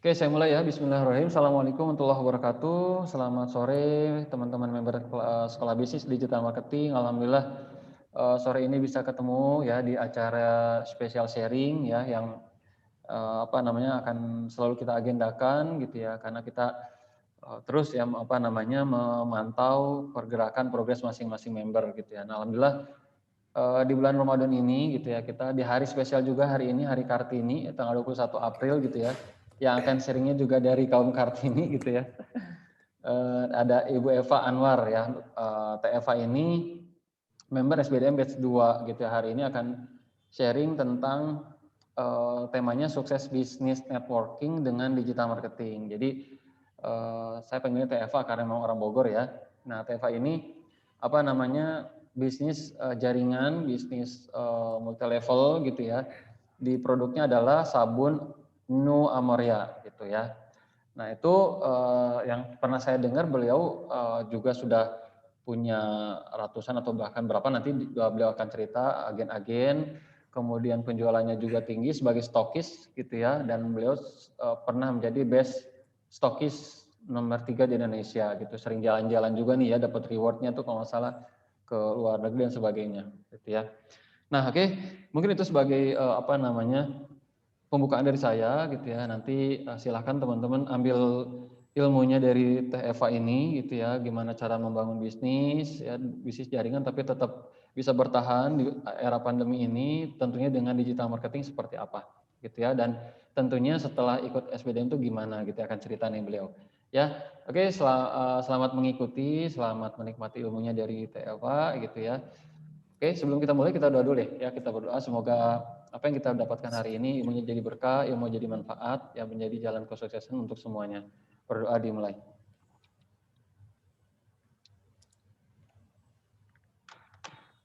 Oke, saya mulai ya. Bismillahirrahmanirrahim. Assalamualaikum warahmatullahi wabarakatuh. Selamat sore teman-teman member Sekolah Bisnis Digital Marketing. Alhamdulillah sore ini bisa ketemu ya di acara spesial sharing ya yang akan selalu kita agendakan gitu ya, karena kita terus ya memantau pergerakan progres masing-masing member gitu ya. Nah, alhamdulillah di bulan Ramadan ini gitu ya, kita di hari spesial juga hari ini, hari Kartini, tanggal 21 April gitu ya, yang akan sharingnya juga dari kaum Kartini gitu ya. Ada Ibu Eva Anwar ya, Teh Eva ini member SBDM Batch 2 gitu ya, hari ini akan sharing tentang temanya sukses bisnis networking dengan digital marketing. Jadi saya panggilnya Teh Eva karena memang orang Bogor ya. Nah, Teh Eva ini bisnis jaringan, bisnis multi level gitu ya. Di produknya adalah sabun Nu Amoria gitu ya. Nah, itu yang pernah saya dengar beliau juga sudah punya ratusan atau bahkan berapa, nanti beliau akan cerita, agen-agen, kemudian penjualannya juga tinggi sebagai stokis gitu ya, dan beliau pernah menjadi best stokis nomor 3 di Indonesia gitu, sering jalan-jalan juga nih ya, dapat rewardnya tuh kalau nggak salah ke luar negeri dan sebagainya gitu ya. Nah, oke, mungkin itu sebagai pembukaan dari saya gitu ya. Nanti silahkan teman-teman ambil ilmunya dari Teh Eva ini gitu ya, gimana cara membangun bisnis ya, bisnis jaringan tapi tetap bisa bertahan di era pandemi ini, tentunya dengan digital marketing seperti apa gitu ya, dan tentunya setelah ikut SBDM itu gimana gitu ya, akan cerita nih beliau ya. Oke, selamat mengikuti, selamat menikmati ilmunya dari Teh Eva gitu ya. Oke, sebelum kita mulai kita doa dulu deh ya, kita berdoa semoga apa yang kita dapatkan hari ini ilmunya jadi berkah, ilmu jadi manfaat, yang menjadi jalan kesuksesan untuk semuanya. Berdoa dimulai.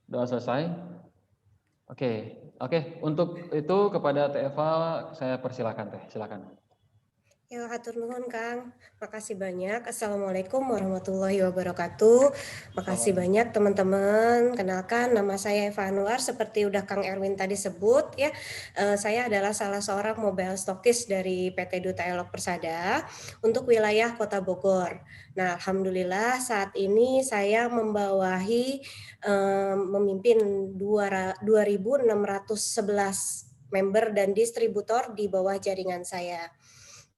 Doa selesai. Oke. Untuk itu kepada Teh Eva saya persilakan Teh, silakan. Ya, hatur nuhun Kang. Makasih banyak. Assalamualaikum warahmatullahi wabarakatuh. Makasih banyak teman-teman. Kenalkan, nama saya Eva Anwar. Seperti udah Kang Erwin tadi sebut ya, saya adalah salah seorang mobile stokis dari PT Duta Elok Persada untuk wilayah Kota Bogor. Nah, alhamdulillah saat ini saya memimpin 2.611 member dan distributor di bawah jaringan saya.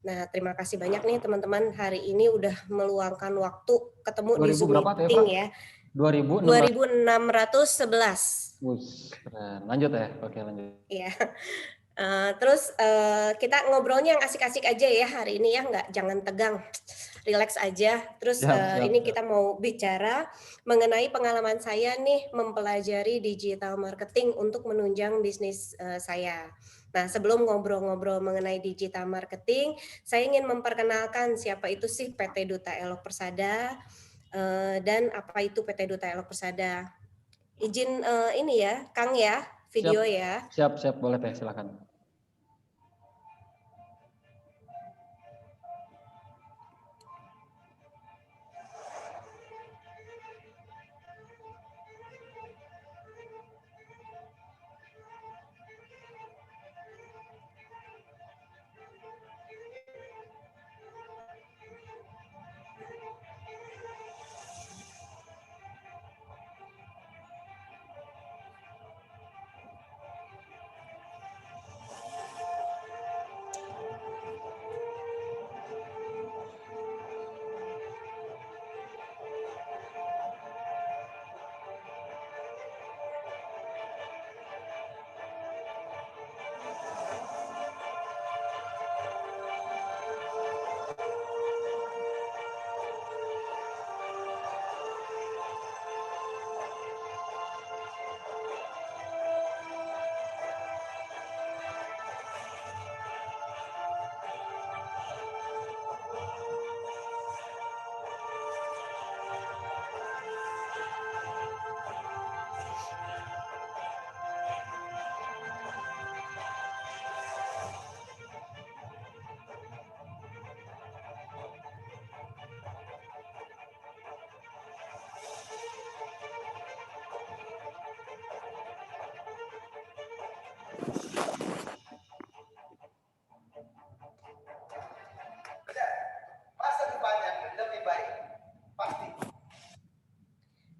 Nah, terima kasih banyak nih teman-teman, hari ini udah meluangkan waktu ketemu di 2000 Zoom berapa Teh Eva? meeting ya. 2600. 2611. Keren. Lanjut ya. Oke, lanjut. Iya. Terus kita ngobrolnya yang asik-asik aja ya hari ini ya, jangan tegang, relax aja. Terus ini Siap. kita mau bicara mengenai pengalaman saya nih mempelajari digital marketing untuk menunjang bisnis saya. Nah, sebelum ngobrol-ngobrol mengenai digital marketing, saya ingin memperkenalkan siapa itu sih PT Duta Elok Persada dan apa itu PT Duta Elok Persada. Izin ini ya, Kang ya, video ya. Siap, boleh Teh, silakan.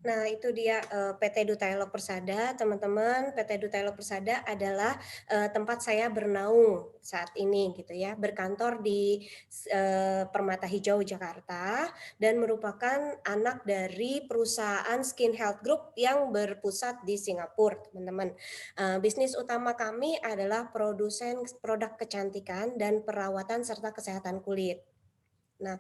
Nah, itu dia, PT Duta Elo Persada, teman-teman. PT Duta Elo Persada adalah, tempat saya bernaung saat ini gitu ya, berkantor di Permata Hijau Jakarta dan merupakan anak dari perusahaan Skin Health Group yang berpusat di Singapura, teman-teman. Bisnis utama kami adalah produsen produk kecantikan dan perawatan serta kesehatan kulit. Nah,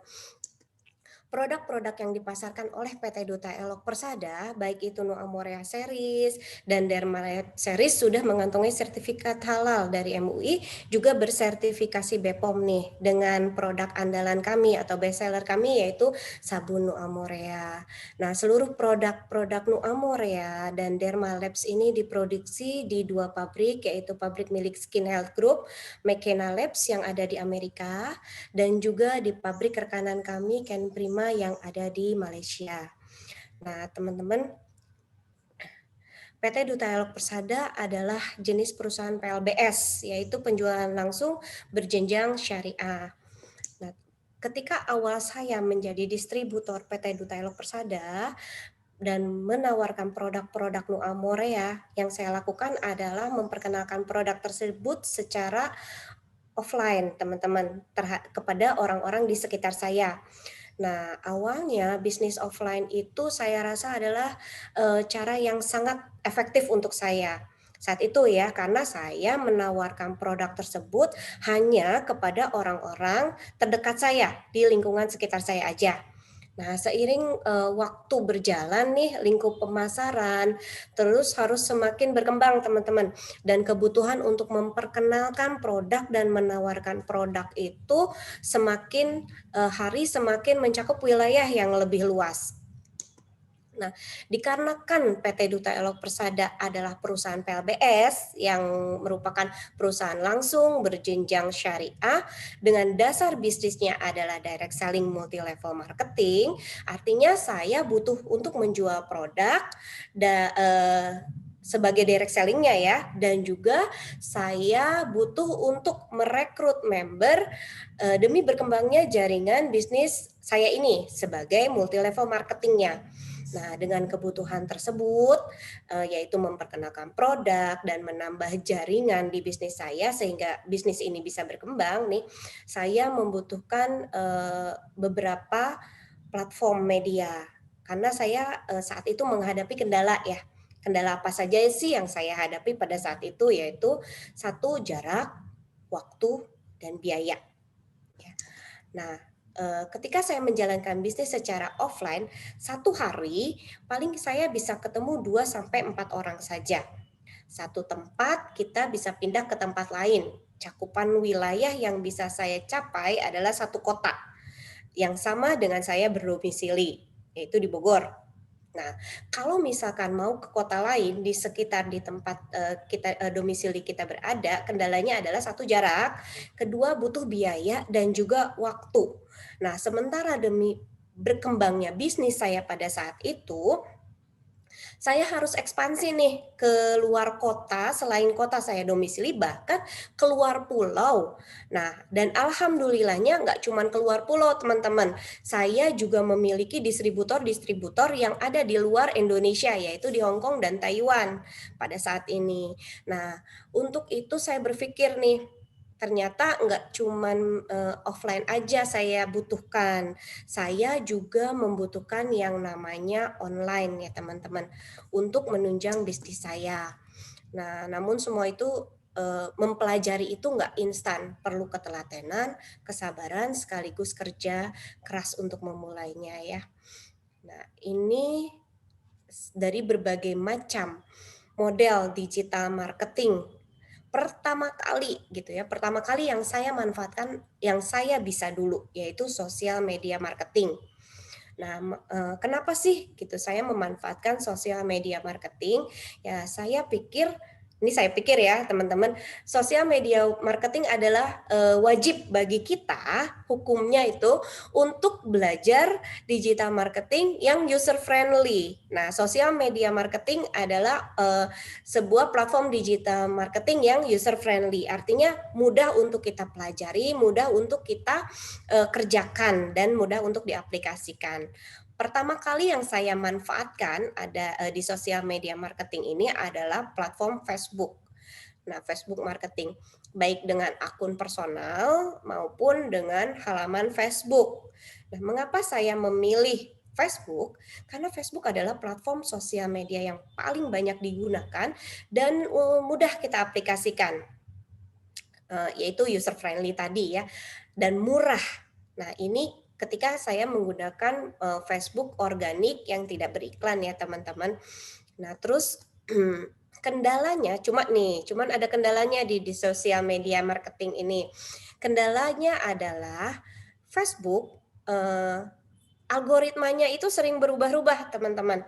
produk-produk yang dipasarkan oleh PT Duta Elok Persada, baik itu Nu Amorea Series dan Dermalab Series sudah mengantongi sertifikat halal dari MUI, juga bersertifikasi BPOM nih dengan produk andalan kami atau best seller kami yaitu sabun Nu Amorea. Nah, seluruh produk-produk Nu Amorea dan Dermalabs ini diproduksi di 2 pabrik yaitu pabrik milik Skin Health Group, McKenna Labs yang ada di Amerika dan juga di pabrik rekanan kami Ken Prima yang ada di Malaysia. Nah, teman-teman, PT Duta Elok Persada adalah jenis perusahaan PLBS, yaitu penjualan langsung berjenjang syariah. Nah, ketika awal saya menjadi distributor PT Duta Elok Persada dan menawarkan produk-produk Nu Amorea, yang saya lakukan adalah memperkenalkan produk tersebut secara offline, teman-teman, kepada orang-orang di sekitar saya. Nah, awalnya bisnis offline itu saya rasa adalah, cara yang sangat efektif untuk saya. Saat itu ya, karena saya menawarkan produk tersebut hanya kepada orang-orang terdekat saya, di lingkungan sekitar saya aja. Nah, seiring, waktu berjalan nih, lingkup pemasaran, terus harus semakin berkembang teman-teman, dan kebutuhan untuk memperkenalkan produk dan menawarkan produk itu semakin hari semakin mencakup wilayah yang lebih luas. Nah, dikarenakan PT Duta Elok Persada adalah perusahaan PLBS yang merupakan perusahaan langsung berjenjang syariah dengan dasar bisnisnya adalah direct selling multi level marketing, artinya saya butuh untuk menjual produk sebagai direct sellingnya ya, dan juga saya butuh untuk merekrut member demi berkembangnya jaringan bisnis saya ini sebagai multi level marketingnya. Nah, dengan kebutuhan tersebut, yaitu memperkenalkan produk dan menambah jaringan di bisnis saya sehingga bisnis ini bisa berkembang nih, saya membutuhkan beberapa platform media. Karena saya saat itu menghadapi kendala ya. Kendala apa saja sih yang saya hadapi pada saat itu, yaitu satu jarak, waktu, dan biaya. Ya. Nah, ketika saya menjalankan bisnis secara offline, satu hari paling saya bisa ketemu 2 sampai 4 orang saja. Satu tempat kita bisa pindah ke tempat lain. Cakupan wilayah yang bisa saya capai adalah satu kota yang sama dengan saya berdomisili, yaitu di Bogor. Nah, kalau misalkan mau ke kota lain di sekitar di tempat domisili kita berada, kendalanya adalah satu jarak, kedua butuh biaya dan juga waktu. Nah, sementara demi berkembangnya bisnis saya pada saat itu, saya harus ekspansi nih ke luar kota, selain kota saya domisili, bahkan keluar pulau. Nah, dan alhamdulillahnya nggak cuma keluar pulau, teman-teman. Saya juga memiliki distributor-distributor yang ada di luar Indonesia, yaitu di Hong Kong dan Taiwan pada saat ini. Nah, untuk itu saya berpikir nih, ternyata nggak cuman offline aja saya butuhkan. Saya juga membutuhkan yang namanya online ya teman-teman untuk menunjang bisnis saya. Nah, namun semua itu mempelajari itu nggak instan, perlu ketelatenan, kesabaran, sekaligus kerja keras untuk memulainya ya. Nah, ini dari berbagai macam model digital marketing pertama kali gitu ya, pertama kali yang saya manfaatkan, yang saya bisa dulu, yaitu sosial media marketing. Nah, kenapa sih gitu saya memanfaatkan sosial media marketing? Ya, saya pikir ya teman-teman, sosial media marketing adalah wajib bagi kita, hukumnya itu untuk belajar digital marketing yang user friendly. Nah, sosial media marketing adalah sebuah platform digital marketing yang user friendly, artinya mudah untuk kita pelajari, mudah untuk kita kerjakan dan mudah untuk diaplikasikan. Pertama kali yang saya manfaatkan di sosial media marketing ini adalah platform Facebook. Nah, Facebook marketing, baik dengan akun personal maupun dengan halaman Facebook. Nah, mengapa saya memilih Facebook? Karena Facebook adalah platform sosial media yang paling banyak digunakan dan mudah kita aplikasikan, yaitu user friendly tadi ya, dan murah. Nah, ini ketika saya menggunakan Facebook organik yang tidak beriklan ya teman-teman. Nah, terus cuman ada kendalanya di sosial media marketing ini. Kendalanya adalah Facebook, algoritmanya itu sering berubah-ubah, teman-teman.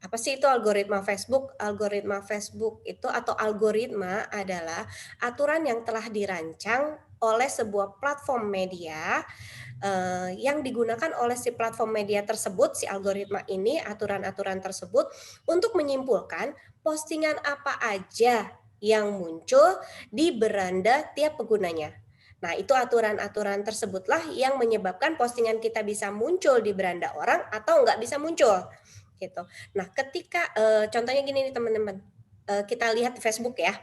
Apa sih itu algoritma Facebook? Algoritma Facebook itu atau algoritma adalah aturan yang telah dirancang oleh sebuah platform media yang digunakan oleh si platform media tersebut, si algoritma ini, aturan-aturan tersebut untuk menyimpulkan postingan apa aja yang muncul di beranda tiap penggunanya. Nah, itu aturan-aturan tersebutlah yang menyebabkan postingan kita bisa muncul di beranda orang atau nggak bisa muncul, gitu. Nah, ketika contohnya gini nih teman-teman, kita lihat di Facebook ya.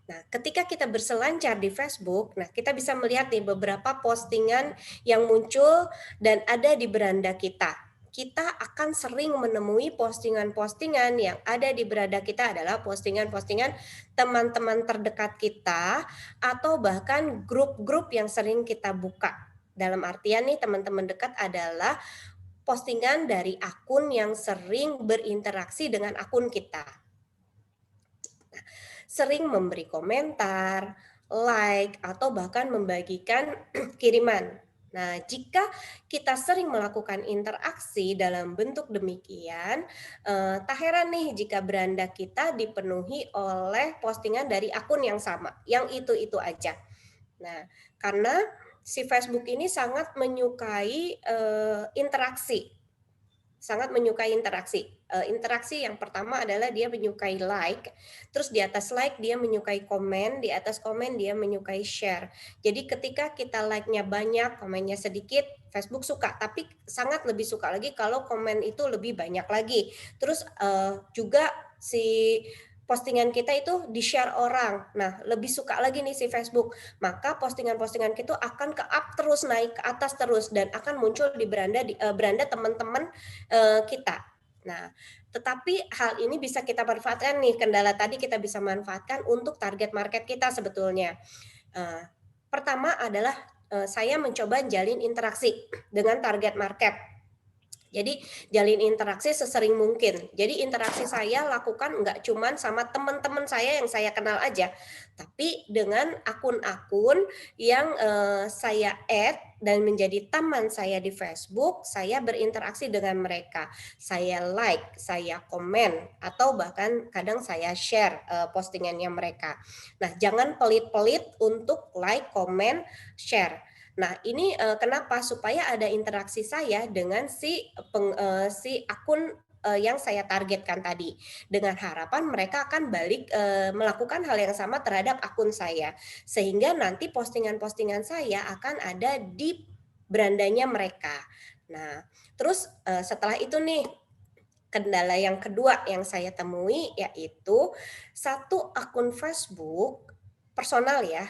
Nah, ketika kita berselancar di Facebook, nah kita bisa melihat nih beberapa postingan yang muncul dan ada di beranda kita. Kita akan sering menemui postingan-postingan yang ada di beranda kita adalah postingan-postingan teman-teman terdekat kita atau bahkan grup-grup yang sering kita buka. Dalam artian nih teman-teman dekat adalah postingan dari akun yang sering berinteraksi dengan akun kita. Sering memberi komentar, like, atau bahkan membagikan kiriman. Nah, jika kita sering melakukan interaksi dalam bentuk demikian, tak heran nih jika beranda kita dipenuhi oleh postingan dari akun yang sama, yang itu-itu aja. Nah, karena si Facebook ini sangat menyukai interaksi, sangat menyukai interaksi. Interaksi yang pertama adalah dia menyukai like, terus di atas like dia menyukai komen, di atas komen dia menyukai share. Jadi ketika kita like-nya banyak, komennya sedikit, Facebook suka, tapi sangat lebih suka lagi kalau komen itu lebih banyak lagi. Terus juga si postingan kita itu di-share orang. Nah, lebih suka lagi nih si Facebook. Maka postingan-postingan kita akan ke-up terus, naik ke atas terus dan akan muncul di beranda teman-teman kita. Nah, tetapi hal ini bisa kita manfaatkan nih, kendala tadi kita bisa manfaatkan untuk target market kita sebetulnya. Pertama adalah saya mencoba jalin interaksi dengan target market. Jadi jalin interaksi sesering mungkin. Jadi interaksi saya lakukan nggak cuman sama teman-teman saya yang saya kenal aja, tapi dengan akun-akun yang saya add dan menjadi teman saya di Facebook, saya berinteraksi dengan mereka. Saya like, saya komen, atau bahkan kadang saya share postingannya mereka. Nah, jangan pelit-pelit untuk like, komen, share. Nah, ini kenapa? Supaya ada interaksi saya dengan si akun yang saya targetkan tadi. Dengan harapan mereka akan balik melakukan hal yang sama terhadap akun saya. Sehingga nanti postingan-postingan saya akan ada di berandanya mereka. Nah, terus setelah itu nih, kendala yang kedua yang saya temui yaitu satu akun Facebook personal ya,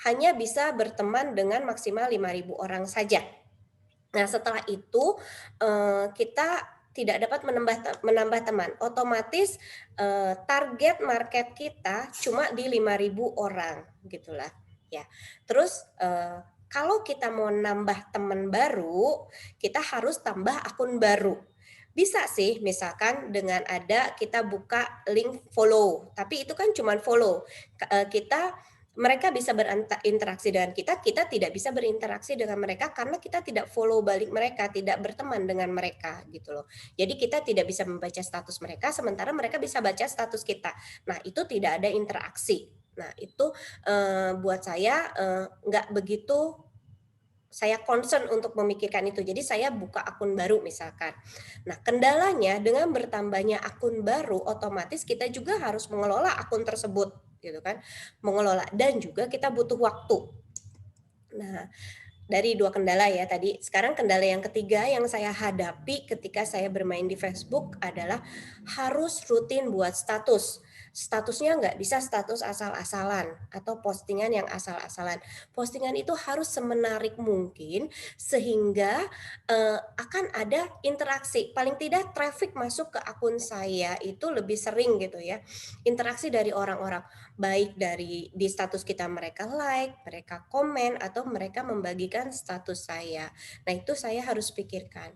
hanya bisa berteman dengan maksimal 5.000 orang saja. Nah, setelah itu kita tidak dapat menambah teman. Otomatis target market kita cuma di 5.000 orang, gitulah. Ya. Terus kalau kita mau nambah teman baru, kita harus tambah akun baru. Bisa sih misalkan dengan kita buka link follow, tapi itu kan cuma follow. Mereka bisa berinteraksi dengan kita, kita tidak bisa berinteraksi dengan mereka karena kita tidak follow balik mereka, tidak berteman dengan mereka gitu loh. Jadi kita tidak bisa membaca status mereka, sementara mereka bisa baca status kita. Nah, itu tidak ada interaksi. Nah, itu buat saya nggak begitu saya concern untuk memikirkan itu. Jadi saya buka akun baru misalkan. Nah, kendalanya dengan bertambahnya akun baru, otomatis kita juga harus mengelola akun tersebut, gitu kan? Mengelola dan juga kita butuh waktu. Nah, dari 2 kendala ya tadi. Sekarang kendala yang ketiga yang saya hadapi ketika saya bermain di Facebook adalah harus rutin buat status. Statusnya nggak bisa status asal-asalan atau postingan yang asal-asalan. Postingan itu harus semenarik mungkin sehingga, akan ada interaksi, paling tidak traffic masuk ke akun saya itu lebih sering gitu ya, interaksi dari orang-orang. Baik dari di status kita mereka like, mereka komen, atau mereka membagikan status saya. Nah, itu saya harus pikirkan.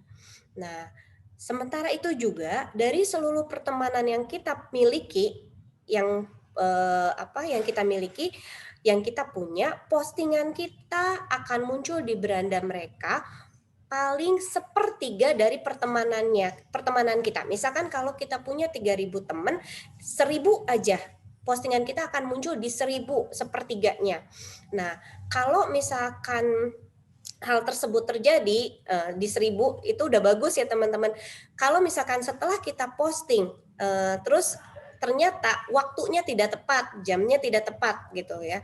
Nah, sementara itu juga dari seluruh pertemanan yang kita miliki, yang yang kita miliki, yang kita punya, postingan kita akan muncul di beranda mereka paling sepertiga dari pertemanan kita. Misalkan kalau kita punya 3.000 teman, 1.000 aja postingan kita akan muncul di 1.000 sepertiganya. Nah, kalau misalkan hal tersebut terjadi di 1.000 itu udah bagus ya teman-teman. Kalau misalkan setelah kita posting terus ternyata waktunya tidak tepat, jamnya tidak tepat gitu ya.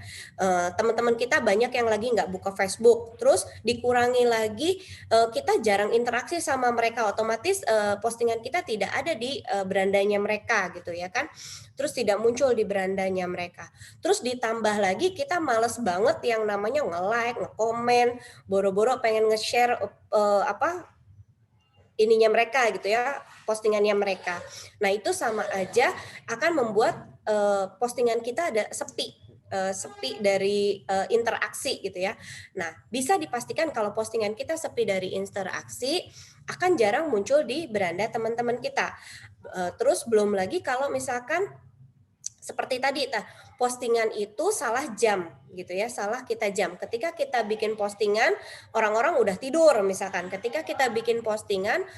Teman-teman kita banyak yang lagi nggak buka Facebook, terus dikurangi lagi kita jarang interaksi sama mereka, otomatis postingan kita tidak ada di berandanya mereka gitu ya kan. Terus tidak muncul di berandanya mereka. Terus ditambah lagi kita males banget yang namanya nge-like, nge-komen, boro-boro pengen nge-share ininya mereka gitu ya, postingannya mereka. Nah, itu sama aja akan membuat postingan kita ada sepi dari interaksi gitu ya. Nah, bisa dipastikan kalau postingan kita sepi dari interaksi akan jarang muncul di beranda teman-teman kita. Terus belum lagi kalau misalkan seperti tadi postingan itu salah jam gitu ya, salah kita jam. Ketika kita bikin postingan, orang-orang udah tidur misalkan. Ketika kita bikin postingan,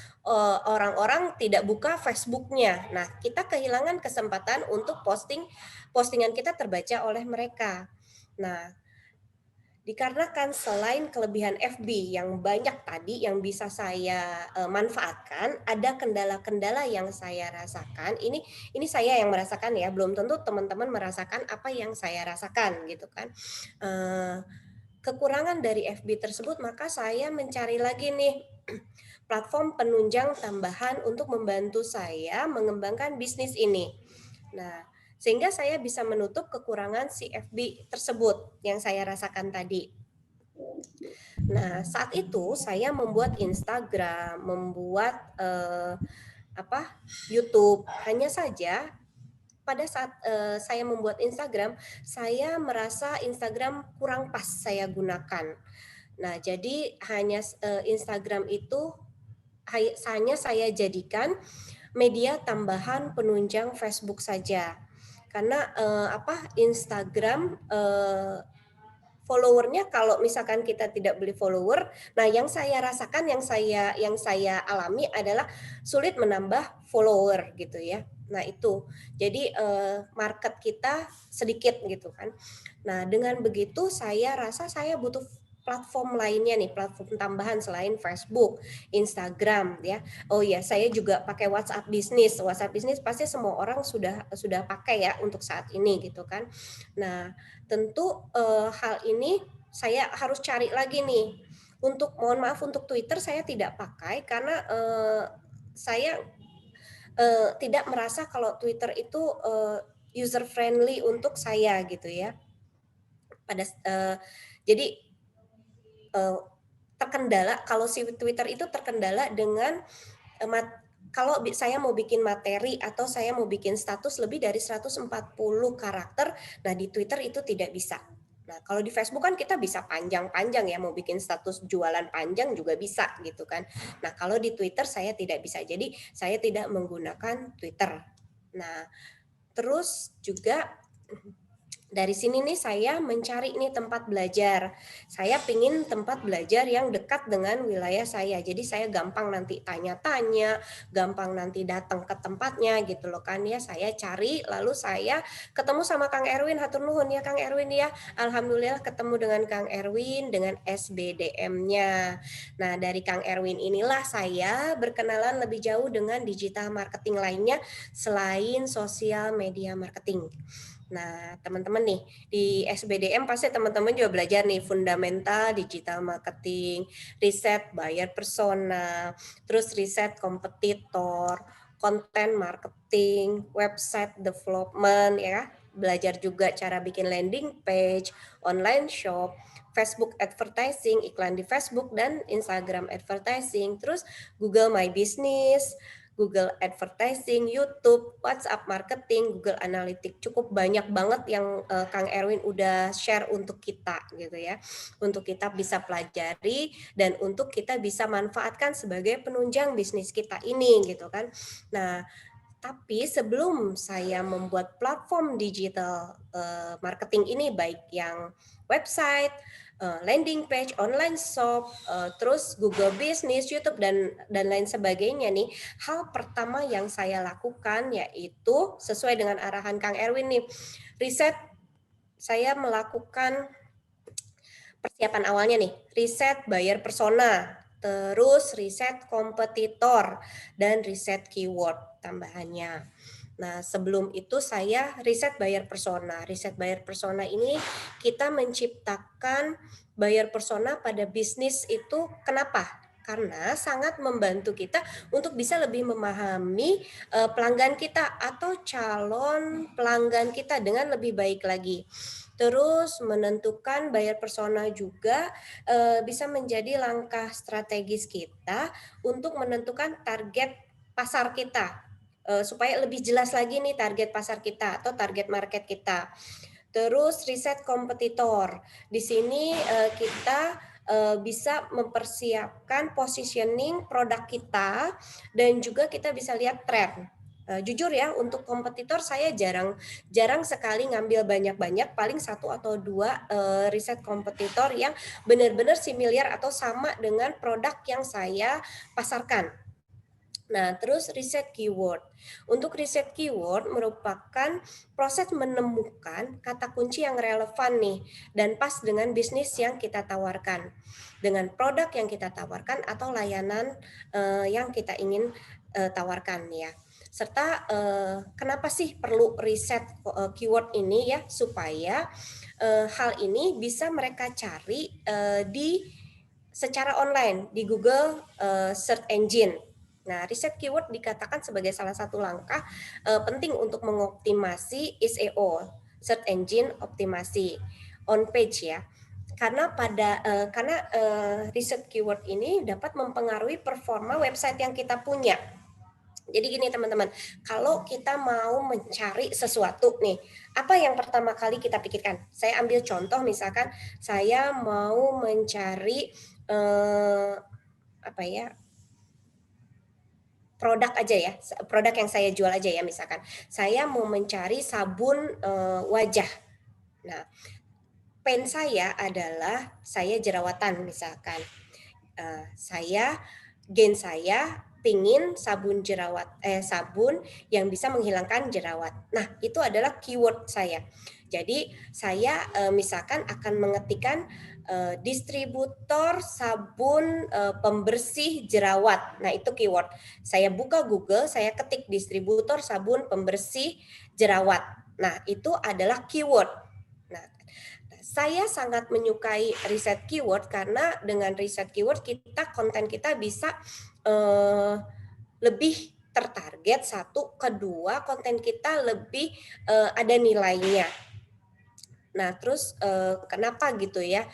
orang-orang tidak buka Facebook-nya. Nah, kita kehilangan kesempatan untuk postingan kita terbaca oleh mereka. Nah, dikarenakan selain kelebihan FB yang banyak tadi yang bisa saya manfaatkan, ada kendala-kendala yang saya rasakan. Ini saya yang merasakan ya, belum tentu teman-teman merasakan apa yang saya rasakan gitu kan. Kekurangan dari FB tersebut, maka saya mencari lagi nih platform penunjang tambahan untuk membantu saya mengembangkan bisnis ini. Nah, sehingga saya bisa menutup kekurangan si FB tersebut yang saya rasakan tadi. Nah, saat itu saya membuat Instagram, membuat YouTube. Hanya saja pada saat saya membuat Instagram, saya merasa Instagram kurang pas saya gunakan. Nah, jadi hanya Instagram itu hanya saya jadikan media tambahan penunjang Facebook saja. Karena Instagram followernya kalau misalkan kita tidak beli follower, nah yang saya rasakan, yang saya alami adalah sulit menambah follower gitu ya. Nah itu, jadi market kita sedikit gitu kan. Nah dengan begitu saya rasa saya butuh platform lainnya nih, platform tambahan selain Facebook, Instagram ya. Oh ya, saya juga pakai WhatsApp Business. WhatsApp Business pasti semua orang sudah pakai ya untuk saat ini gitu kan. Nah, tentu hal ini saya harus cari lagi nih. Mohon maaf untuk Twitter saya tidak pakai karena saya tidak merasa kalau Twitter itu user friendly untuk saya gitu ya. Jadi terkendala kalau si Twitter itu terkendala dengan kalau saya mau bikin materi atau saya mau bikin status lebih dari 140 karakter, nah di Twitter itu tidak bisa. Nah, kalau di Facebook kan kita bisa panjang-panjang ya, mau bikin status jualan panjang juga bisa gitu kan. Nah, kalau di Twitter saya tidak bisa. Jadi, saya tidak menggunakan Twitter. Nah, terus juga dari sini nih saya mencari nih tempat belajar. Saya pingin tempat belajar yang dekat dengan wilayah saya. Jadi saya gampang nanti tanya-tanya, gampang nanti datang ke tempatnya gitu loh kan ya. Saya cari, lalu saya ketemu sama Kang Erwin, hatur nuhun ya Kang Erwin ya. Alhamdulillah ketemu dengan Kang Erwin dengan SBDM-nya. Nah, dari Kang Erwin inilah saya berkenalan lebih jauh dengan digital marketing lainnya selain sosial media marketing. Nah, teman-teman nih, di SBDM pasti teman-teman juga belajar nih fundamental digital marketing, riset buyer persona, terus riset kompetitor, konten marketing, website development ya. Belajar juga cara bikin landing page, online shop, Facebook advertising, iklan di Facebook dan Instagram advertising, terus Google My Business, Google Advertising, YouTube, WhatsApp Marketing, Google Analytics, cukup banyak banget yang Kang Erwin udah share untuk kita gitu ya, untuk kita bisa pelajari dan untuk kita bisa manfaatkan sebagai penunjang bisnis kita ini gitu kan. Nah, tapi sebelum saya membuat platform digital marketing ini, baik yang website, landing page, online shop, terus Google Business, YouTube dan lain sebagainya nih, hal pertama yang saya lakukan yaitu sesuai dengan arahan Kang Erwin nih, riset. Saya melakukan persiapan awalnya nih, riset buyer persona, terus riset kompetitor, dan riset keyword tambahannya. Nah, sebelum itu saya riset buyer persona. Riset buyer persona ini kita menciptakan buyer persona pada bisnis itu kenapa? Karena sangat membantu kita untuk bisa lebih memahami pelanggan kita atau calon pelanggan kita dengan lebih baik lagi. Terus menentukan buyer persona juga bisa menjadi langkah strategis kita untuk menentukan target pasar kita, supaya lebih jelas lagi nih target pasar kita atau target market kita. Terus riset kompetitor. Di sini kita bisa mempersiapkan positioning produk kita dan juga kita bisa lihat tren. Jujur ya, untuk kompetitor saya jarang sekali ngambil banyak-banyak, paling satu atau dua riset kompetitor yang benar-benar similar atau sama dengan produk yang saya pasarkan. Nah, terus riset keyword. Untuk riset keyword merupakan proses menemukan kata kunci yang relevan nih dan pas dengan bisnis yang kita tawarkan, dengan produk yang kita tawarkan atau layanan yang kita ingin tawarkan ya. Serta kenapa sih perlu riset keyword ini ya, supaya hal ini bisa mereka cari di secara online di Google Search Engine. Nah, riset keyword dikatakan sebagai salah satu langkah penting untuk mengoptimasi SEO, Search Engine Optimasi, on page ya. Karena riset keyword ini dapat mempengaruhi performa website yang kita punya. Jadi gini teman-teman, kalau kita mau mencari sesuatu nih, apa yang pertama kali kita pikirkan? Saya ambil contoh misalkan saya mau mencari apa ya, produk aja ya, produk yang saya jual aja ya misalkan. Saya mau mencari sabun wajah. Nah, pain saya adalah saya jerawatan misalkan. Saya pingin sabun yang bisa menghilangkan jerawat. Nah, itu adalah keyword saya. Jadi saya misalkan akan mengetikkan distributor sabun pembersih jerawat. Nah, itu keyword. Saya buka Google, saya ketik distributor sabun pembersih jerawat. Nah, itu adalah keyword. Nah, saya sangat menyukai riset keyword karena dengan riset keyword konten kita bisa lebih tertarget, satu, kedua konten kita lebih ada nilainya. Nah, terus kenapa gitu ya?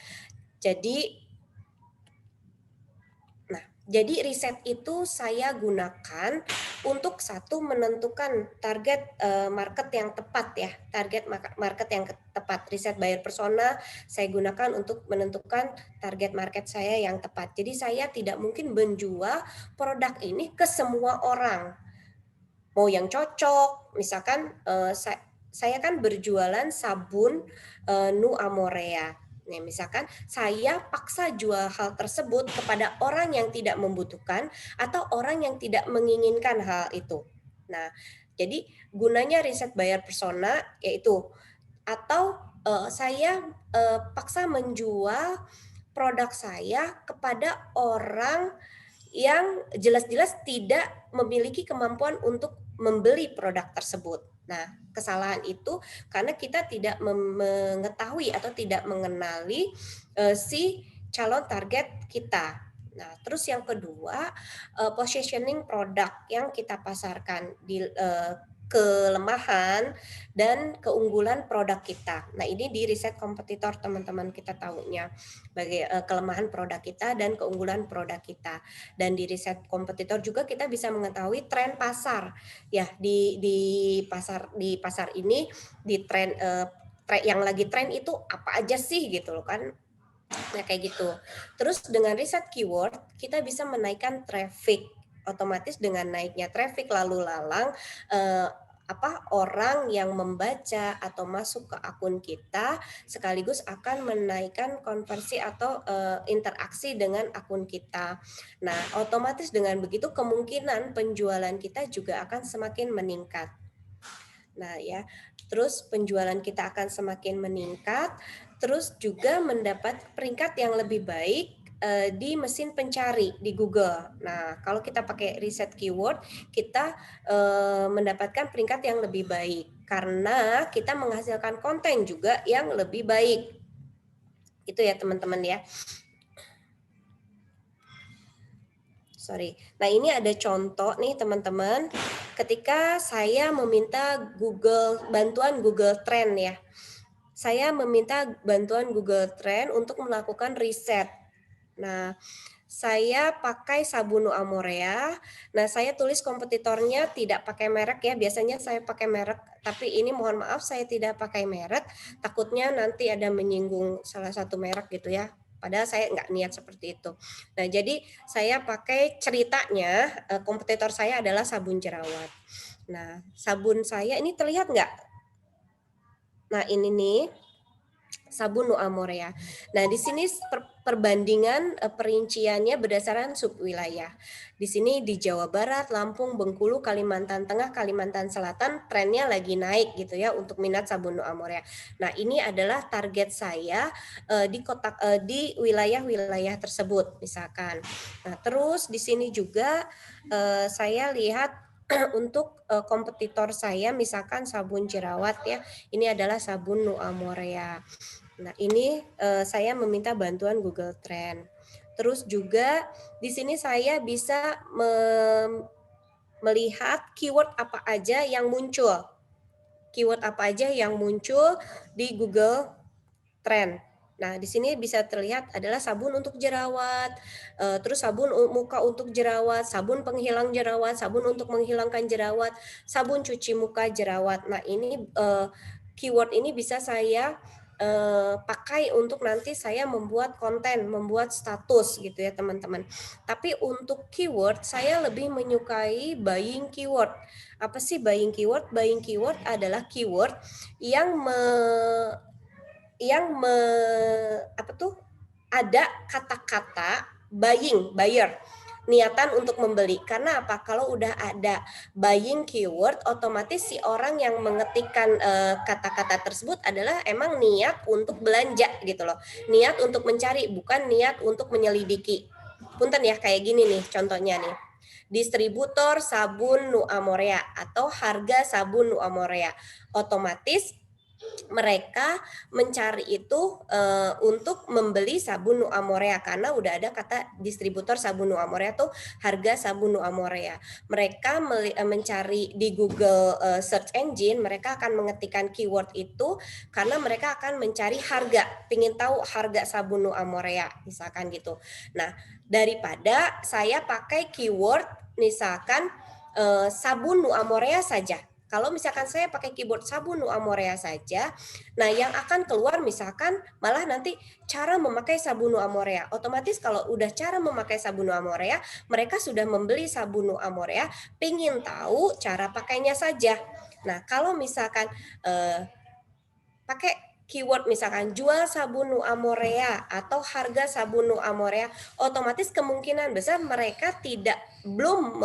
Jadi riset itu saya gunakan untuk satu menentukan target market yang tepat ya, target market yang tepat. Riset buyer persona saya gunakan untuk menentukan target market saya yang tepat. Jadi saya tidak mungkin menjual produk ini ke semua orang. Mau yang cocok, misalkan saya kan berjualan sabun Nu Amorea. Nah, misalkan saya paksa jual hal tersebut kepada orang yang tidak membutuhkan atau orang yang tidak menginginkan hal itu. Nah, jadi gunanya riset buyer persona yaitu atau saya paksa menjual produk saya kepada orang yang jelas-jelas tidak memiliki kemampuan untuk membeli produk tersebut. Nah, kesalahan itu karena kita tidak mengetahui atau tidak mengenali si calon target kita. Nah, terus yang kedua, positioning produk yang kita pasarkan di kelemahan dan keunggulan produk kita. Nah, ini di riset kompetitor teman-teman kita tahunya kelemahan produk kita dan keunggulan produk kita. Dan di riset kompetitor juga kita bisa mengetahui tren pasar. Ya, di pasar ini di tren yang lagi tren itu apa aja sih gitu loh kan. Nah, kayak gitu. Terus dengan riset keyword, kita bisa menaikkan traffic. Otomatis dengan naiknya traffic lalu lalang orang yang membaca atau masuk ke akun kita sekaligus akan menaikkan konversi atau interaksi dengan akun kita. Nah, otomatis dengan begitu kemungkinan penjualan kita juga akan semakin meningkat. Nah, ya. Terus penjualan kita akan semakin meningkat, terus juga mendapat peringkat yang lebih baik di mesin pencari di Google. Nah, kalau kita pakai riset keyword, kita mendapatkan peringkat yang lebih baik karena kita menghasilkan konten juga yang lebih baik. Itu ya teman-teman ya. Sorry. Nah, ini ada contoh nih teman-teman. Ketika saya meminta bantuan Google Trend ya. Saya meminta bantuan Google Trend untuk melakukan riset. Nah, saya pakai sabun Amorea. Nah, saya tulis kompetitornya tidak pakai merek ya. Biasanya saya pakai merek, tapi ini mohon maaf saya tidak pakai merek. Takutnya nanti ada menyinggung salah satu merek gitu ya. Padahal saya nggak niat seperti itu. Nah, jadi saya pakai ceritanya kompetitor saya adalah sabun jerawat. Nah, sabun saya ini terlihat nggak? Nah, ini nih sabun Amorea. Nah, di sini perbandingan perinciannya berdasarkan subwilayah. Di sini di Jawa Barat, Lampung, Bengkulu, Kalimantan Tengah, Kalimantan Selatan trennya lagi naik gitu ya untuk minat sabun Amorea. Nah, ini adalah target saya di wilayah-wilayah tersebut misalkan. Nah, terus di sini juga saya lihat untuk kompetitor saya misalkan sabun jerawat ya. Ini adalah sabun Amorea. Nah, ini saya meminta bantuan Google Trend. Terus juga di sini saya bisa melihat keyword apa aja yang muncul. Keyword apa aja yang muncul di Google Trend. Nah, di sini bisa terlihat adalah sabun untuk jerawat, terus sabun muka untuk jerawat, sabun penghilang jerawat, sabun untuk menghilangkan jerawat, sabun cuci muka jerawat. Nah, ini keyword ini bisa saya pakai untuk nanti saya membuat konten, membuat status gitu ya teman-teman. Tapi untuk keyword saya lebih menyukai buying keyword. Apa sih buying keyword? Buying keyword adalah keyword yang ada kata-kata buyer, niatan untuk membeli. Karena apa? Kalau udah ada buying keyword, otomatis si orang yang mengetikkan kata-kata tersebut adalah emang niat untuk belanja gitu loh. Niat untuk mencari, bukan niat untuk menyelidiki. Punten ya, kayak gini nih contohnya nih. Distributor sabun Amorea atau harga sabun Amorea. Otomatis mereka mencari itu untuk membeli sabun Amorea karena udah ada kata distributor sabun Amorea tuh harga sabun Amorea. Mereka mencari di Google search engine, mereka akan mengetikkan keyword itu karena mereka akan mencari harga, pingin tahu harga sabun Amorea misalkan gitu. Nah, daripada saya pakai keyword misalkan sabun Amorea saja. Kalau misalkan saya pakai keyboard sabun Amorea saja, nah yang akan keluar misalkan malah nanti cara memakai sabun Amorea. Otomatis kalau udah cara memakai sabun Amorea, mereka sudah membeli sabun Amorea, pingin tahu cara pakainya saja. Nah, kalau misalkan pakai keyword misalkan jual sabun Amorea atau harga sabun Amorea, otomatis kemungkinan besar mereka belum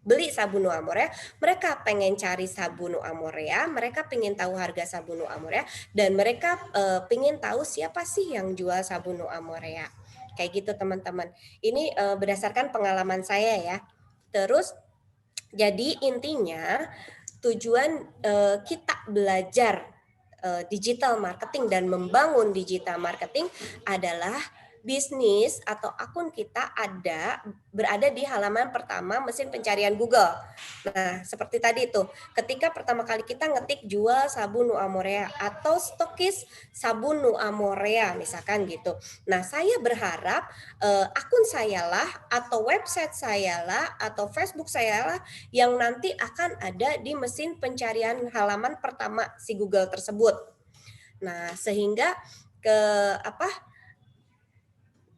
beli sabun Amorea, mereka pengen cari sabun Amorea, mereka pengen tahu harga sabun Amorea, dan mereka pengen tahu siapa sih yang jual sabun Amorea. Kayak gitu teman-teman. Ini berdasarkan pengalaman saya ya. Terus jadi intinya tujuan kita belajar digital marketing dan membangun digital marketing adalah bisnis atau akun kita berada di halaman pertama mesin pencarian Google. Nah, seperti tadi tuh, ketika pertama kali kita ngetik jual sabun Nu Amorea atau stokis sabun Nu Amorea misalkan gitu. Nah, saya berharap akun saya lah atau website saya lah atau Facebook saya lah yang nanti akan ada di mesin pencarian halaman pertama si Google tersebut. Nah, sehingga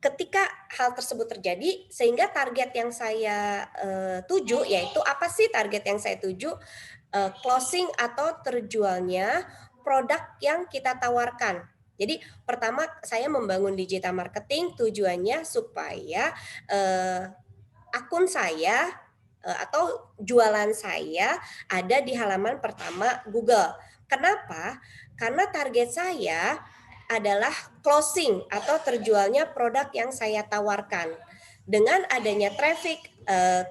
ketika hal tersebut terjadi, sehingga target yang saya tuju, yaitu apa sih target yang saya tuju? Closing atau terjualnya produk yang kita tawarkan. Jadi pertama saya membangun digital marketing tujuannya supaya akun saya atau jualan saya ada di halaman pertama Google. Kenapa? Karena target saya adalah closing atau terjualnya produk yang saya tawarkan. Dengan adanya traffic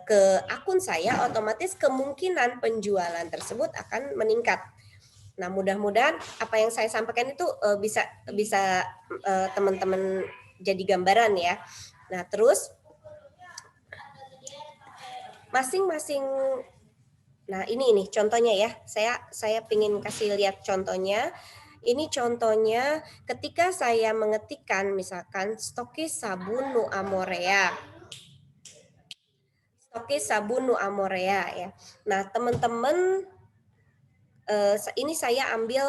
ke akun saya, otomatis kemungkinan penjualan tersebut akan meningkat. Nah, mudah-mudahan apa yang saya sampaikan itu bisa teman-teman jadi gambaran ya. Nah, terus masing-masing. Nah, ini contohnya ya. Saya ingin kasih lihat contohnya. Ini contohnya ketika saya mengetikkan misalkan stokis sabun Nu Amorea. Stokis sabun Nu Amorea ya. Nah, teman-teman ini saya ambil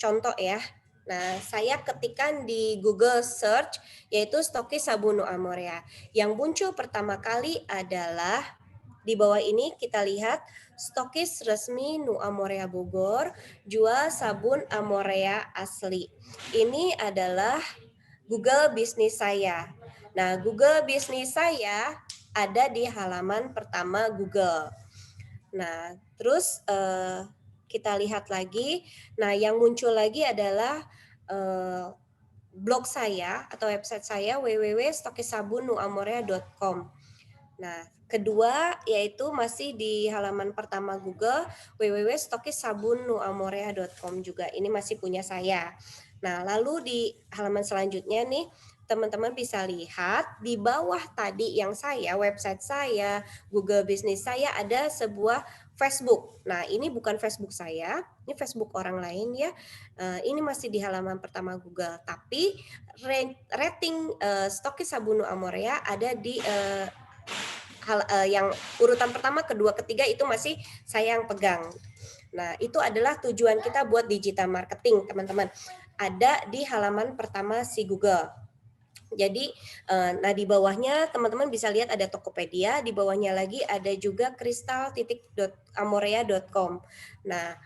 contoh ya. Nah, saya ketikkan di Google Search yaitu stokis sabun Nu Amorea. Yang muncul pertama kali adalah di bawah ini kita lihat stokis resmi Nu Amorea Bogor jual sabun Amorea asli. Ini adalah Google bisnis saya. Nah, Google bisnis saya ada di halaman pertama Google. Nah, terus kita lihat lagi. Nah, yang muncul lagi adalah blog saya atau website saya www.stokisabunnuamorea.com. Nah, kedua yaitu masih di halaman pertama Google www.stokisabunnuamorea.com juga. Ini masih punya saya. Nah, lalu di halaman selanjutnya nih teman-teman bisa lihat di bawah tadi yang website saya, Google bisnis saya ada sebuah Facebook. Nah, ini bukan Facebook saya, ini Facebook orang lain ya. Ini masih di halaman pertama Google, tapi rating stokis sabun Nu Amorea ada di yang urutan pertama, kedua, ketiga itu masih saya yang pegang. Nah, itu adalah tujuan kita buat digital marketing, teman-teman. Ada di halaman pertama si Google. Jadi, nah di bawahnya teman-teman bisa lihat ada Tokopedia, di bawahnya lagi ada juga kristal.amorea.com. Nah,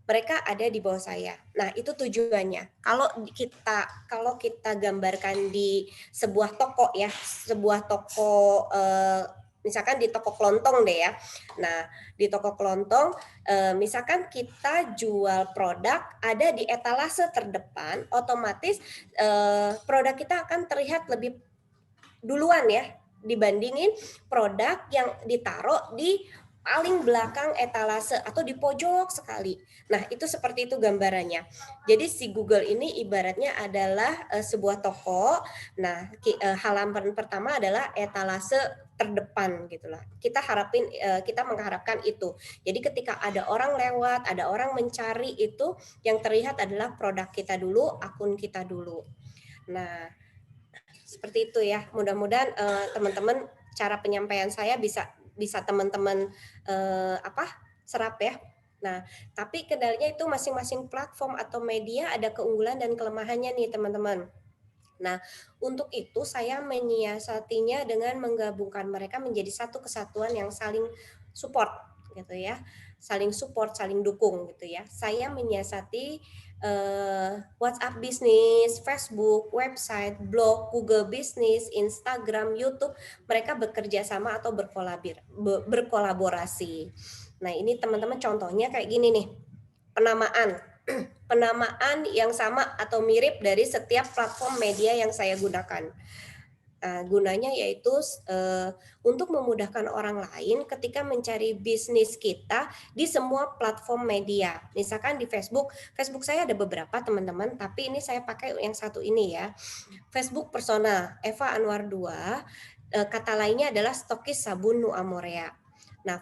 mereka ada di bawah saya. Nah, itu tujuannya. Kalau kita gambarkan di sebuah toko ya, sebuah toko misalkan di toko kelontong deh ya. Nah, di toko kelontong misalkan kita jual produk ada di etalase terdepan, otomatis produk kita akan terlihat lebih duluan ya dibandingin produk yang ditaruh di paling belakang etalase atau di pojok sekali. Nah, itu seperti itu gambarannya. Jadi si Google ini ibaratnya adalah sebuah toko. Nah, halaman pertama adalah etalase terdepan gitulah. Kita mengharapkan itu. Jadi ketika ada orang lewat, ada orang mencari itu yang terlihat adalah produk kita dulu, akun kita dulu. Nah, seperti itu ya. Mudah-mudahan teman-teman cara penyampaian saya bisa teman-teman serap ya. Nah, tapi kendalanya itu masing-masing platform atau media ada keunggulan dan kelemahannya nih teman-teman. Nah, untuk itu saya menyiasatinya dengan menggabungkan mereka menjadi satu kesatuan yang saling support gitu ya. Saling support, saling dukung gitu ya. Saya menyiasati WhatsApp bisnis, Facebook, website, blog, Google bisnis, Instagram, YouTube, mereka bekerja sama atau berkolaborasi. Nah, ini teman-teman contohnya kayak gini nih. Penamaan yang sama atau mirip dari setiap platform media yang saya gunakan. Gunanya yaitu untuk memudahkan orang lain ketika mencari bisnis kita di semua platform media. Misalkan di Facebook, Facebook saya ada beberapa teman-teman, tapi ini saya pakai yang satu ini ya. Facebook personal, Eva Anwar 2, kata lainnya adalah stokis sabun Nu Amorea. Nah,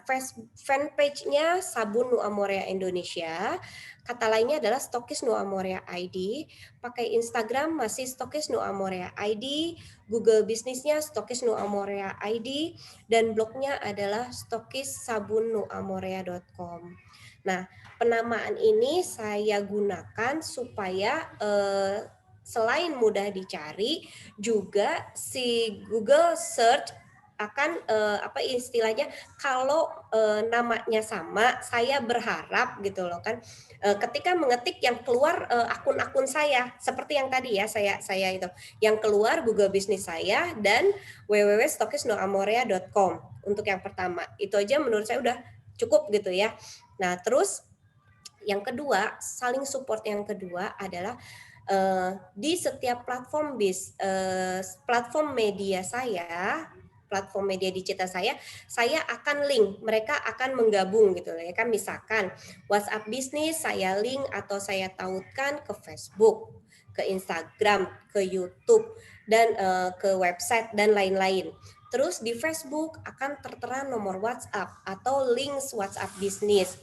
fanpage-nya Sabun Nu Amorea Indonesia, kata lainnya adalah stokis Nu Amorea ID, pakai Instagram masih stokis Nu Amorea ID, Google bisnisnya stokis Nu Amorea ID, dan blognya adalah stokis sabunnuamorea.com. Nah, penamaan ini saya gunakan supaya selain mudah dicari, juga si Google Search akan apa istilahnya, kalau namanya sama, saya berharap gitu loh kan, ketika mengetik yang keluar akun-akun saya seperti yang tadi ya, saya itu yang keluar Google bisnis saya dan www.stokisnuamorea.com untuk yang pertama. Itu aja menurut saya udah cukup gitu ya. Nah, terus yang kedua, saling support yang kedua adalah di setiap platform media saya, platform media digital saya akan link, mereka akan menggabung gitu ya kan. Misalkan WhatsApp bisnis saya link atau saya tautkan ke Facebook, ke Instagram, ke YouTube, dan ke website dan lain-lain. Terus di Facebook akan tertera nomor WhatsApp atau link WhatsApp bisnis.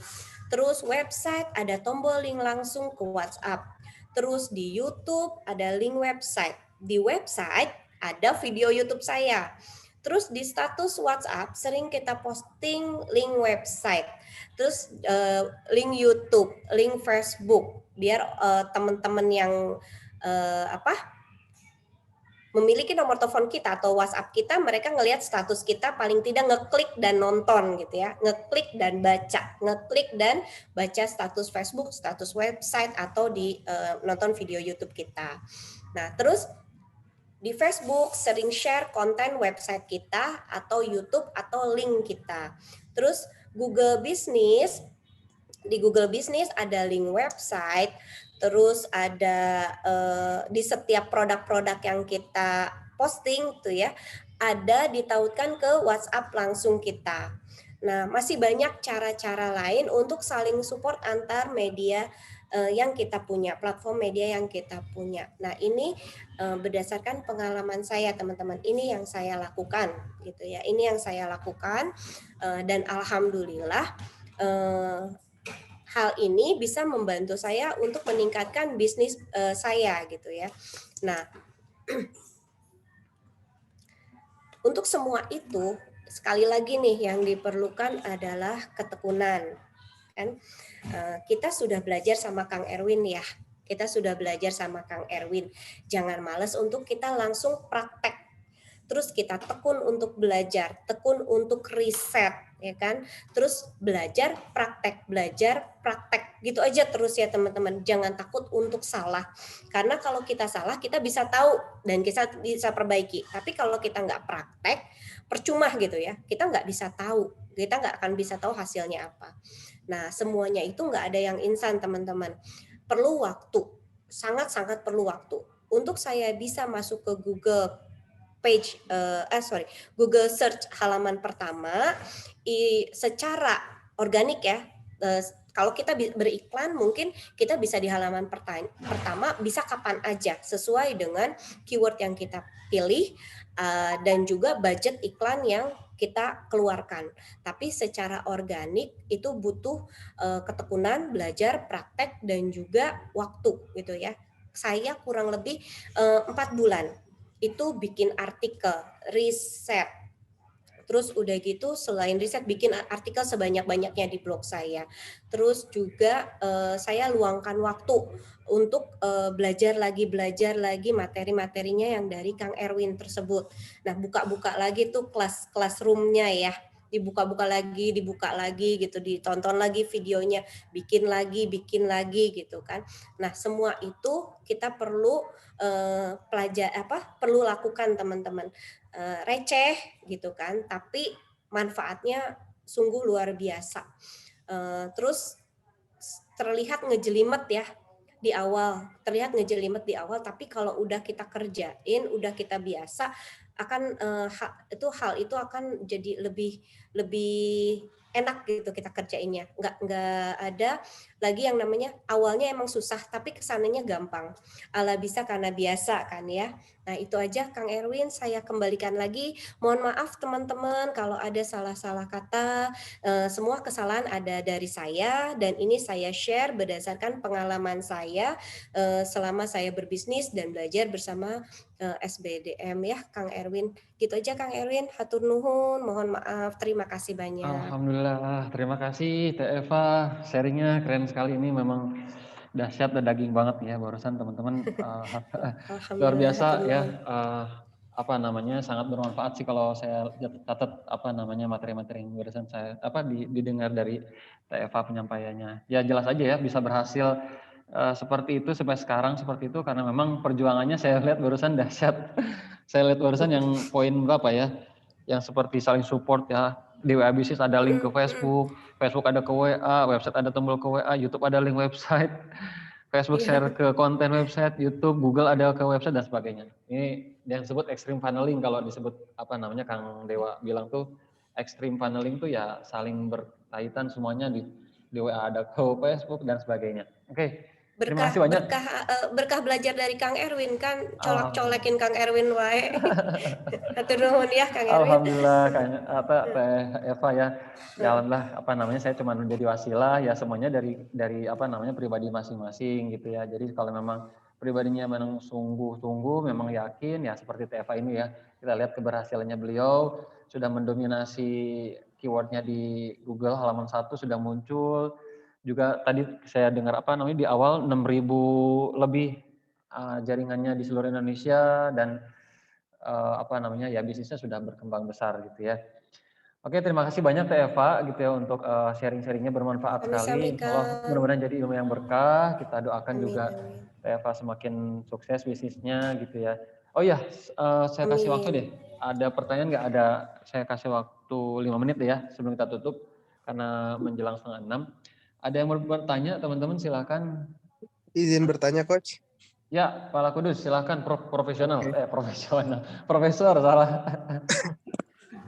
Terus website ada tombol link langsung ke WhatsApp. Terus di YouTube ada link website. Di website ada video YouTube saya. Terus di status WhatsApp sering kita posting link website. Terus link YouTube, link Facebook biar teman-teman yang memiliki nomor telepon kita atau WhatsApp kita, mereka ngelihat status kita paling tidak ngeklik dan nonton gitu ya, ngeklik dan baca status Facebook, status website atau di nonton video YouTube kita. Nah, terus di Facebook sering share konten website kita atau YouTube atau link kita. Terus Google Business, di Google Business ada link website, terus ada di setiap produk-produk yang kita posting tuh ya, ada ditautkan ke WhatsApp langsung kita. Nah, masih banyak cara-cara lain untuk saling support antar media yang kita punya, platform media yang kita punya. Nah, ini berdasarkan pengalaman saya, teman-teman. Ini yang saya lakukan gitu ya. Ini yang saya lakukan dan alhamdulillah hal ini bisa membantu saya untuk meningkatkan bisnis saya gitu ya. Nah, untuk semua itu sekali lagi nih yang diperlukan adalah ketekunan. Kan kita sudah belajar sama Kang Erwin ya. Kita sudah belajar sama Kang Erwin. Jangan males untuk kita langsung praktek. Terus kita tekun untuk belajar, tekun untuk riset, ya kan? Terus belajar, praktek gitu aja terus ya teman-teman. Jangan takut untuk salah. Karena kalau kita salah, kita bisa tahu dan kita bisa perbaiki. Tapi kalau kita nggak praktek, percuma gitu ya. Kita nggak bisa tahu. Kita nggak akan bisa tahu hasilnya apa. Nah, semuanya itu nggak ada yang instan teman-teman. Perlu waktu, sangat-sangat perlu waktu. Untuk saya bisa masuk ke Google Google Search halaman pertama secara organik ya. Kalau kita beriklan mungkin kita bisa di halaman pertama bisa kapan aja sesuai dengan keyword yang kita pilih dan juga budget iklan yang kita keluarkan. Tapi secara organik itu butuh ketekunan, belajar, praktek dan juga waktu gitu ya. Saya kurang lebih 4 bulan itu bikin artikel, riset. Terus udah gitu selain riset bikin artikel sebanyak-banyaknya di blog saya. Terus juga saya luangkan waktu untuk belajar lagi materi-materinya yang dari Kang Erwin tersebut. Nah, buka-buka lagi tuh classroom-nya ya. Dibuka lagi gitu, ditonton lagi videonya, bikin lagi gitu kan. Nah, semua itu kita perlu perlu lakukan teman-teman. Receh gitu kan, tapi manfaatnya sungguh luar biasa. Terus terlihat ngejelimet ya, di awal, terlihat ngejelimet di awal, tapi kalau udah kita kerjain, udah kita biasa, akan, hal itu akan jadi lebih lebih enak gitu kita kerjainnya. Nggak ada lagi yang namanya awalnya emang susah, tapi kesananya gampang. Ala bisa karena biasa kan ya. Nah itu aja Kang Erwin, saya kembalikan lagi. Mohon maaf teman-teman kalau ada salah-salah kata, semua kesalahan ada dari saya dan ini saya share berdasarkan pengalaman saya selama saya berbisnis dan belajar bersama SBDM ya Kang Erwin. Gitu aja Kang Erwin, hatur nuhun, mohon maaf, terima kasih banyak. Alhamdulillah, terima kasih Teh Eva, sharingnya keren sekali ini memang dahsyat dan daging banget ya barusan teman-teman luar Alhamdulillah, hatur biasa ya nuhun. apa namanya sangat bermanfaat sih kalau saya catat apa namanya materi-materi yang barusan saya apa didengar dari Teh Eva penyampaiannya. Ya jelas aja ya bisa berhasil seperti itu sampai sekarang seperti itu karena memang perjuangannya saya lihat barusan dahsyat. Saya lihat barusan yang poin berapa ya? Yang seperti saling support ya. Di WA Bisnis ada link ke Facebook, Facebook ada ke WA, website ada tombol ke WA, YouTube ada link website, Facebook Iya, share ke konten website, YouTube, Google ada ke website dan sebagainya. Ini yang disebut extreme funneling kalau disebut apa namanya Kang Dewa bilang tuh extreme funneling tuh ya saling berkaitan semuanya di WA ada ke Facebook dan sebagainya. Oke, terima berkah kasih banyak. berkah berkah belajar dari Kang Erwin kan Alhamdulillah. colak-colekin Kang Erwin wae. Hatur nuhun ya Kang Erwin. Alhamdulillah kayaknya apa Teh Eva ya. Ya alhamdulillah apa namanya saya cuma menjadi wasilah ya semuanya dari apa namanya pribadi masing-masing gitu ya. Jadi kalau memang pribadinya memang sungguh-sungguh memang yakin ya seperti Teh Eva ini ya. Kita lihat keberhasilannya beliau sudah mendominasi keywordnya di Google halaman 1 sudah muncul. Juga tadi saya dengar apa namanya di awal 6.000 lebih jaringannya di seluruh Indonesia dan apa namanya ya bisnisnya sudah berkembang besar gitu ya. Oke terima kasih banyak Teh Eva gitu ya untuk sharing-sharingnya bermanfaat Sami-sami sekali. Allah Kang. mudah-mudahan jadi ilmu yang berkah. Kita doakan Amin juga amin. Teh Eva semakin sukses bisnisnya gitu ya. Oh iya saya kasih waktu deh. Amin. Ada pertanyaan nggak? Ada saya kasih waktu 5 menit deh ya sebelum kita tutup karena menjelang setengah 6. Ada yang mau bertanya teman-teman silakan. Izin bertanya, Coach. Ya, Pak Kudus, silakan profesional. Oke. Profesional. Profesor salah.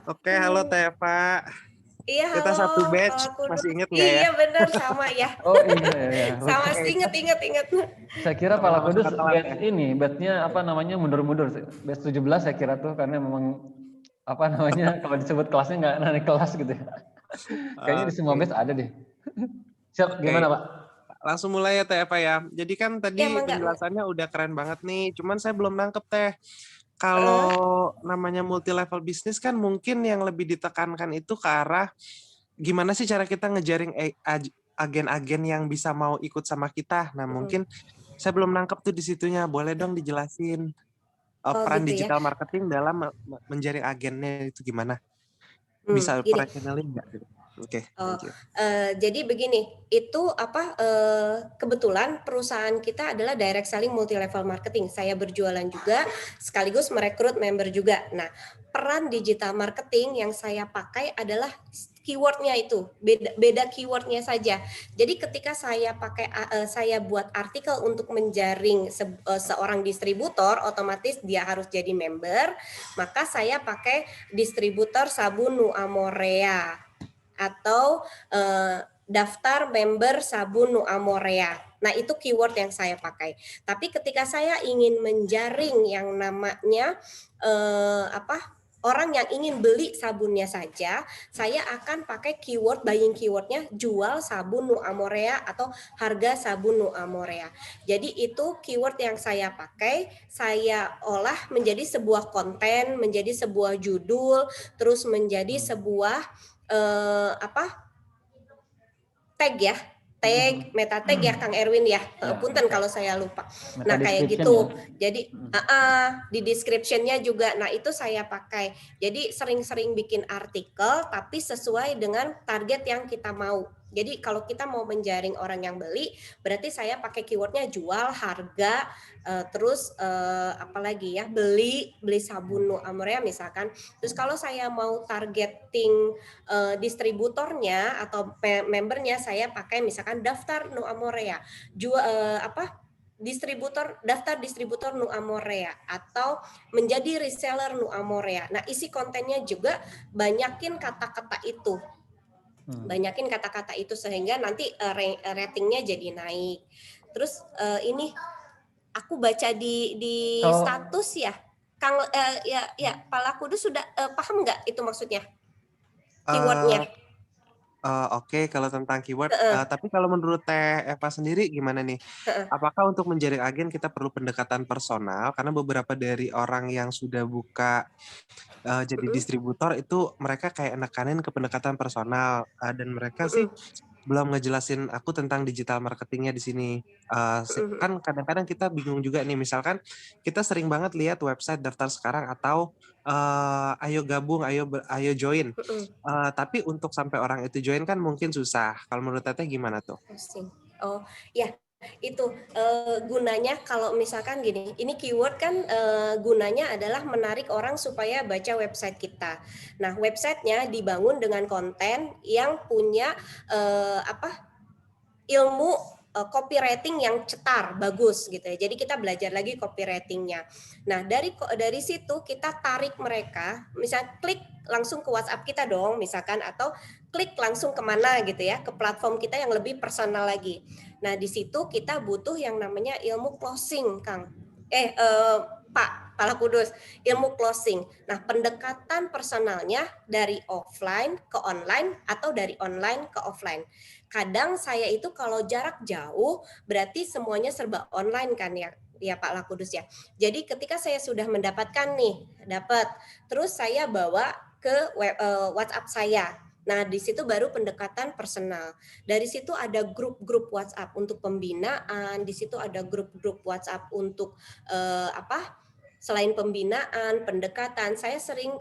Oke, halo Teva. Iya Kita halo satu Pak batch, masih Kudus. inget nggak ya? Iya benar sama ya. Oh iya, ya. Sama Lupa. inget. Saya kira Pak Oh, Kudus suka telat ya? batch ini, batchnya apa namanya mundur-mundur. Batch 17 saya kira tuh karena memang apa namanya kalau disebut kelasnya nggak naik kelas gitu ya. Kayaknya di semua Oke, batch ada deh. Siap, oke. gimana Pak? Langsung mulai ya Teva ya. Jadi kan Ya tadi mangga. penjelasannya udah keren banget nih. Cuman saya belum nangkep Teh. Eh, Kalau namanya multi level bisnis kan mungkin yang lebih ditekankan itu ke arah gimana sih cara kita ngejaring agen-agen yang bisa mau ikut sama kita. Nah, mungkin saya belum nangkep tuh di situnya. Boleh dong dijelasin Oh peran gitu ya. digital marketing dalam menjaring agennya itu gimana? Bisa Gini. operationally nggak? Gitu? Oke, Oh, thank you. jadi begini, itu apa, kebetulan perusahaan kita adalah direct selling multi level marketing. Saya berjualan juga, sekaligus merekrut member juga. Nah, peran digital marketing yang saya pakai adalah keywordnya itu, beda keywordnya saja. Jadi ketika saya pakai, saya buat artikel untuk menjaring seorang distributor, otomatis dia harus jadi member, maka saya pakai distributor sabun Nu Amorea atau daftar member sabun Nu Amorea. Nah, itu keyword yang saya pakai. Tapi ketika saya ingin menjaring yang namanya orang yang ingin beli sabunnya saja, saya akan pakai keyword buying keywordnya jual sabun Nu Amorea atau harga sabun Nu Amorea. Jadi itu keyword yang saya pakai, saya olah menjadi sebuah konten, menjadi sebuah judul, terus menjadi sebuah tag ya, meta tag ya Kang Erwin ya, Ya, punten kalau saya lupa. meta Nah kayak description ya. gitu, jadi di descriptionnya juga, nah itu saya pakai. Jadi sering-sering bikin artikel, tapi sesuai dengan target yang kita mau. Jadi kalau kita mau menjaring orang yang beli, berarti saya pakai keywordnya jual, harga, terus apalagi ya, beli sabun Nu Amorea misalkan. Terus kalau saya mau targeting distributornya atau membernya, saya pakai misalkan daftar Nu Amorea, jual daftar distributor Nu Amorea atau menjadi reseller Nu Amorea. Nah, isi kontennya juga banyakin kata-kata itu. Banyakin kata-kata itu sehingga nanti ratingnya jadi naik. Terus ini aku baca di status ya, Kang ya Pak Lakudus sudah paham nggak itu maksudnya keywordnya? Oke, kalau tentang keyword, tapi kalau menurut Teh Eva sendiri gimana nih? Apakah untuk menjaring agen kita perlu pendekatan personal? Karena beberapa dari orang yang sudah buka jadi distributor itu mereka kayak nekanin ke pendekatan personal dan mereka sih belum ngejelasin aku tentang digital marketingnya di sini. Kan kadang-kadang kita bingung juga nih, misalkan kita sering banget lihat website daftar sekarang atau ayo gabung, ayo join. Tapi untuk sampai orang itu join kan mungkin susah. Kalau menurut Teteh gimana tuh? Oh ya, itu gunanya kalau misalkan gini, ini keyword kan gunanya adalah menarik orang supaya baca website kita. Nah, websitenya dibangun dengan konten yang punya ilmu copywriting yang cetar, bagus gitu ya. Jadi kita belajar lagi copywritingnya. Nah, dari situ kita tarik mereka, misal klik langsung ke WhatsApp kita dong, misalkan, atau klik langsung kemana gitu ya, ke platform kita yang lebih personal lagi. Nah, di situ kita butuh yang namanya ilmu closing, Kang. Pak Lakudus, ilmu closing. Nah, pendekatan personalnya dari offline ke online atau dari online ke offline. Kadang saya itu kalau jarak jauh berarti semuanya serba online kan ya Pak Lakudus ya. Jadi ketika saya sudah mendapatkan terus saya bawa ke WhatsApp saya. Nah, di situ baru pendekatan personal. Dari situ ada grup-grup WhatsApp untuk pembinaan, di situ ada grup-grup WhatsApp untuk selain pembinaan, pendekatan. Saya sering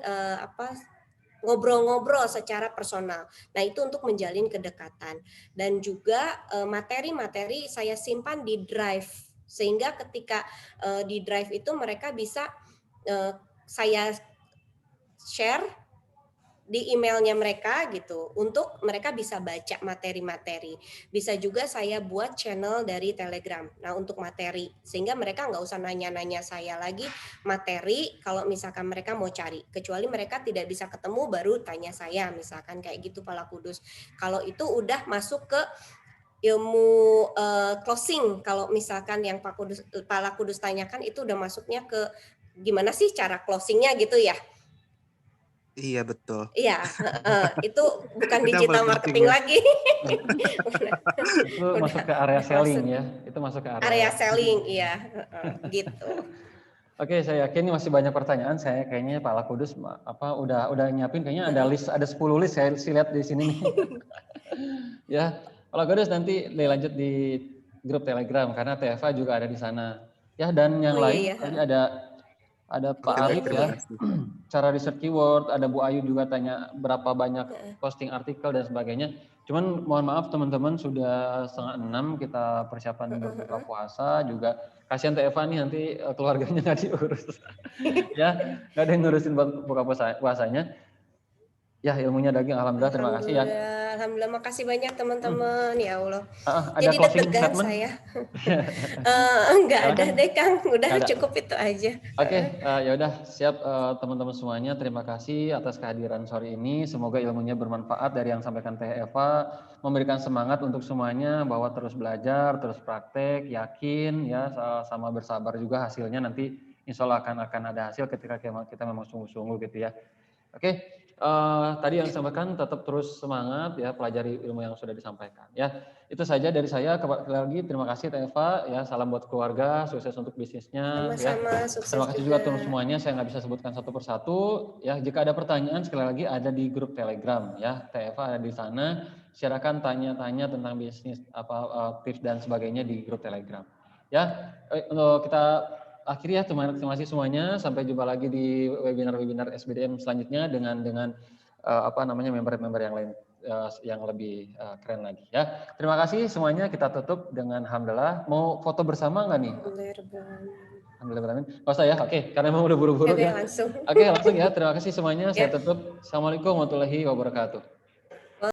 ngobrol-ngobrol secara personal. Nah, itu untuk menjalin kedekatan. Dan juga materi-materi saya simpan di Drive. Sehingga ketika di Drive itu mereka bisa saya share di emailnya mereka gitu, untuk mereka bisa baca materi-materi. Bisa juga saya buat channel dari Telegram. Nah, untuk materi, sehingga mereka nggak usah nanya-nanya saya lagi materi kalau misalkan mereka mau cari. Kecuali mereka tidak bisa ketemu baru tanya saya, misalkan kayak gitu Pak Lakudus. Kalau itu udah masuk ke ilmu closing. Kalau misalkan yang Pak Lakudus tanyakan itu udah masuknya ke gimana sih cara closingnya gitu ya. Iya, betul. Iya, itu bukan digital marketing lagi. Itu masuk ke area selling ya. Itu masuk ke area selling, iya, gitu. Oke, saya yakin ini masih banyak pertanyaan. Saya kayaknya Pak Lakudus udah nyiapin, kayaknya ada 10 list saya lihat di sini nih. Ya, Pak Lakudus nanti lanjut di grup Telegram karena TFA juga ada di sana. Ya, dan yang lain tadi ada Pak Arif ya, cara research keyword, ada Bu Ayu juga tanya berapa banyak posting artikel dan sebagainya. Cuman mohon maaf teman-teman, sudah 5:30 kita persiapan berbuka puasa juga. Kasihan Teh Eva nih nanti keluarganya nggak diurus. Ya, nggak ada yang ngurusin buka puasanya. Ya, ilmunya daging, alhamdulillah, terima kasih ya. Alhamdulillah, makasih banyak teman-teman, ya Allah. Ada jadi closing deg-degan statement? saya. Enggak ada deh Kang, udah cukup itu aja. Oke, ya udah siap teman-teman semuanya. Terima kasih atas kehadiran sore ini. Semoga ilmunya bermanfaat dari yang sampaikan Teh Eva, memberikan semangat untuk semuanya bahwa terus belajar, terus praktek, yakin ya, sama bersabar juga hasilnya nanti insya Allah akan ada hasil ketika kita memang sungguh-sungguh gitu ya. Oke. Tadi yang disampaikan tetap terus semangat ya, pelajari ilmu yang sudah disampaikan ya. Itu saja dari saya. Kembali lagi terima kasih Teh Eva ya, salam buat keluarga, sukses untuk bisnisnya. Sama-sama, sukses. Terima kasih juga untuk semuanya, saya nggak bisa sebutkan satu persatu ya. Jika ada pertanyaan sekali lagi ada di grup Telegram ya, Teh Eva ada di sana. Silakan tanya-tanya tentang bisnis tips dan sebagainya di grup Telegram ya. Untuk kita akhiri ya, terima kasih semuanya. Sampai jumpa lagi di webinar SBDM selanjutnya dengan member-member yang lain yang lebih keren lagi ya. Terima kasih semuanya. Kita tutup dengan alhamdulillah. Mau foto bersama nggak nih? Alhamdulillah. Nggak usah ya. Oke, karena memang udah buru-buru ya. Langsung. Oke, langsung ya. Terima kasih semuanya. Saya tutup. Assalamualaikum warahmatullahi wabarakatuh.